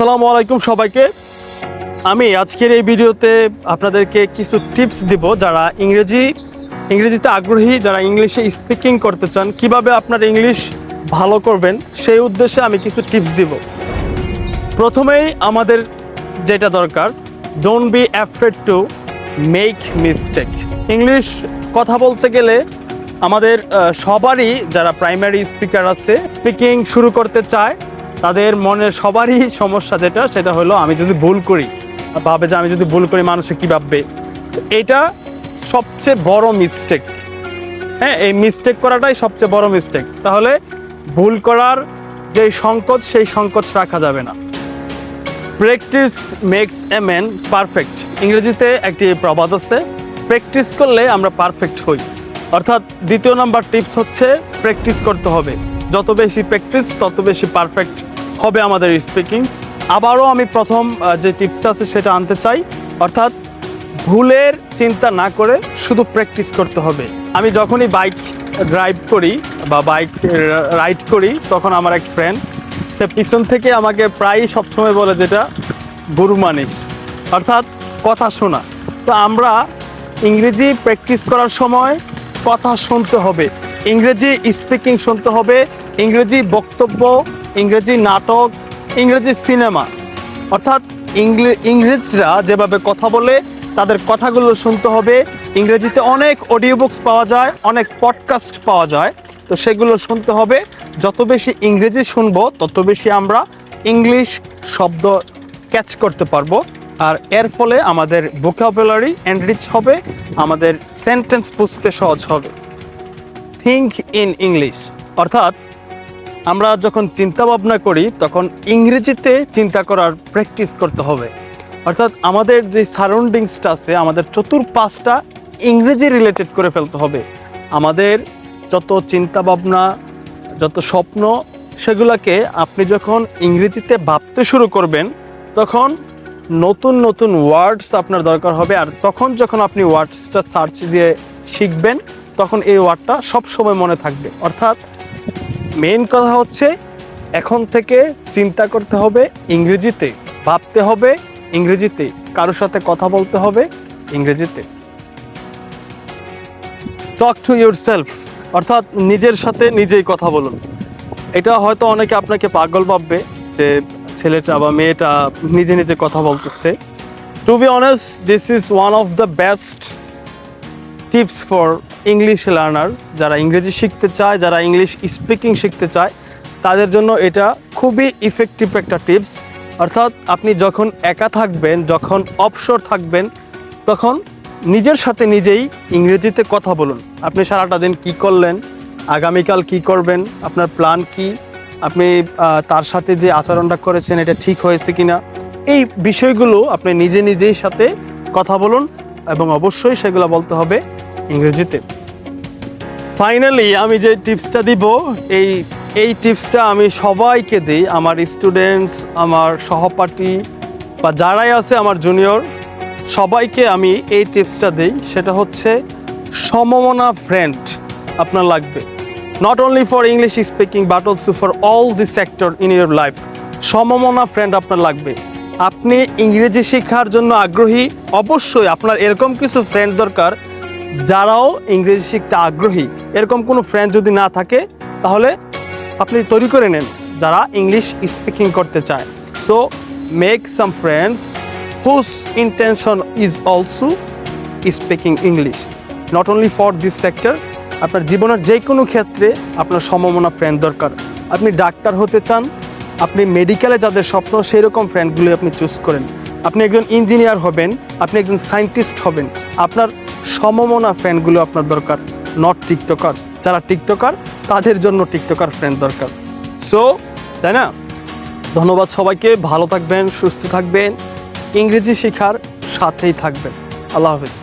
আসসালামু আলাইকুম সবাইকে। আমি আজকের এই ভিডিওতে আপনাদেরকে কিছু টিপস দিব যারা ইংরেজিতে আগ্রহী, যারা ইংলিশে স্পিকিং করতে চান, কিভাবে আপনার ইংলিশ ভালো করবেন সেই উদ্দেশ্যে আমি কিছু টিপস দিব। প্রথমেই আমাদের যেটা দরকার, don't be afraid to make mistake. English কথা বলতে গেলে আমাদের সবারই, যারা প্রাইমারি স্পিকার আছে, স্পিকিং শুরু করতে চায়, তাদের মনের সবারই সমস্যা সেটা হলো আমি যদি ভুল করি, ভাবে যে আমি যদি ভুল করি মানুষে কী ভাববে। এটা সবচেয়ে বড় মিস্টেক। হ্যাঁ, এই মিস্টেক করাটাই সবচেয়ে বড় মিস্টেক। তাহলে ভুল করার যে সংকোচ, সেই সংকোচ রাখা যাবে না। Practice makes a man perfect. ইংরেজিতে একটি প্রবাদ আছে, প্র্যাকটিস করলে আমরা পারফেক্ট হই। অর্থাৎ দ্বিতীয় নাম্বার টিপস হচ্ছে প্র্যাকটিস করতে হবে। যত বেশি প্র্যাকটিস তত বেশি পারফেক্ট হবে আমাদের স্পিকিং। আবারও আমি প্রথম যে টিপসটা আছে সেটা আনতে চাই, অর্থাৎ ভুলের চিন্তা না করে শুধু প্র্যাকটিস করতে হবে। আমি যখনই বাইক ড্রাইভ করি বা বাইক রাইড করি, তখন আমার এক ফ্রেন্ড, সে পিছন থেকে আমাকে প্রায়ই সবসময় বলে যেটা গুরু মানিস, অর্থাৎ কথা শোনা। তো আমরা ইংরেজি প্র্যাকটিস করার সময় কথা শুনতে হবে, ইংরেজি স্পিকিং শুনতে হবে, ইংরেজি বক্তব্য, ইংরেজি নাটক, ইংরেজি সিনেমা, অর্থাৎ ইংরেজরা যেভাবে কথা বলে তাদের কথাগুলো শুনতে হবে। ইংরেজিতে অনেক অডিও বুকস পাওয়া যায়, অনেক পডকাস্ট পাওয়া যায়, তো সেগুলো শুনতে হবে। যত বেশি ইংরেজি শুনবো তত বেশি আমরা ইংলিশ শব্দ ক্যাচ করতে পারবো, আর এর ফলে আমাদের ভোকাবুলারি এনরিচ হবে, আমাদের সেন্টেন্স বুঝতে সহজ হবে। থিঙ্ক ইন ইংলিশ, অর্থাৎ আমরা যখন চিন্তা ভাবনা করি তখন ইংরেজিতে চিন্তা করার প্র্যাকটিস করতে হবে। অর্থাৎ আমাদের যে সারাউন্ডিংসটা আছে, আমাদের চতুর্পাশটা ইংরেজি রিলেটেড করে ফেলতে হবে। আমাদের যত চিন্তা ভাবনা, যত স্বপ্ন, সেগুলোকে আপনি যখন ইংরেজিতে ভাবতে শুরু করবেন তখন নতুন নতুন ওয়ার্ডস আপনার দরকার হবে। আর তখন যখন আপনি ওয়ার্ডসটা সার্চ দিয়ে শিখবেন তখন এই ওয়ার্ডটা সবসময় মনে থাকবে। অর্থাৎ মেইন কথা হচ্ছে এখন থেকে চিন্তা করতে হবে ইংরেজিতে, ভাবতে হবে ইংরেজিতে, কারোর সাথে কথা বলতে হবে ইংরেজিতে। টক টু ইউরসেলফ, অর্থাৎ নিজের সাথে নিজেই কথা বলুন। এটা হয়তো অনেকে আপনাকে পাগল ভাববে যে ছেলেটা বা মেয়েটা নিজে নিজে কথা বলতেছে। To be honest, this is one of the best tips for English learner. যারা ইংরেজি শিখতে চায়, যারা ইংলিশ স্পিকিং শিখতে চায়, তাদের জন্য এটা খুবই ইফেক্টিভ একটা টিপস। অর্থাৎ আপনি যখন একা থাকবেন, যখন অবসর থাকবেন, তখন নিজের সাথে নিজেই ইংরেজিতে কথা বলুন। আপনি সারাটা দিন কী করলেন, আগামীকাল কি করবেন, আপনার প্ল্যান কি, আপনি তার সাথে যে আচরণটা করেছেন এটা ঠিক হয়েছে কিনা, এই বিষয়গুলো আপনি নিজেই সাথে কথা বলুন, এবং অবশ্যই সেগুলো বলতে হবে ইংরেজিতে। ফাইনালি আমি যে টিপসটা দিব, এই টিপসটা আমি সবাইকে দিই, আমার স্টুডেন্টস, আমার সহপাঠী বা যারাই আছে আমার জুনিয়র, সবাইকে আমি এই টিপসটা দিই। সেটা হচ্ছে সমমনা ফ্রেন্ড আপনার লাগবে, not only for English speaking but also for all the sector in your life. সমমনা ফ্রেন্ড আপনার লাগবে। আপনি ইংরেজি শেখার জন্য আগ্রহী, অবশ্যই আপনার এরকম কিছু ফ্রেন্ড দরকার যারাও ইংরেজি শিখতে আগ্রহী। এরকম কোনো ফ্রেন্ড যদি না থাকে তাহলে আপনি তৈরি করে নেন যারা ইংলিশ স্পিকিং করতে চায়। So make some friends whose intention is also speaking English, not only for this sector. আপনার জীবনের যে কোনো ক্ষেত্রে আপনার সমমনা ফ্রেন্ড দরকার। আপনি ডাক্তার হতে চান, আপনি মেডিকেলে যাদের স্বপ্ন, সেই রকম ফ্রেন্ডগুলি আপনি চুজ করেন। আপনি একজন ইঞ্জিনিয়ার হবেন, আপনি একজন সায়েন্টিস্ট হবেন, আপনার সমমনা ফ্রেন্ডগুলো আপনার দরকার, নট টিকটকার্স। যারা টিকটকার তাদের জন্য টিকটকার ফ্রেন্ড দরকার। সো তাই না? ধন্যবাদ সবাইকে, ভালো থাকবেন, সুস্থ থাকবেন, ইংরেজি শেখার সাথেই থাকবেন। আল্লাহ হাফেজ।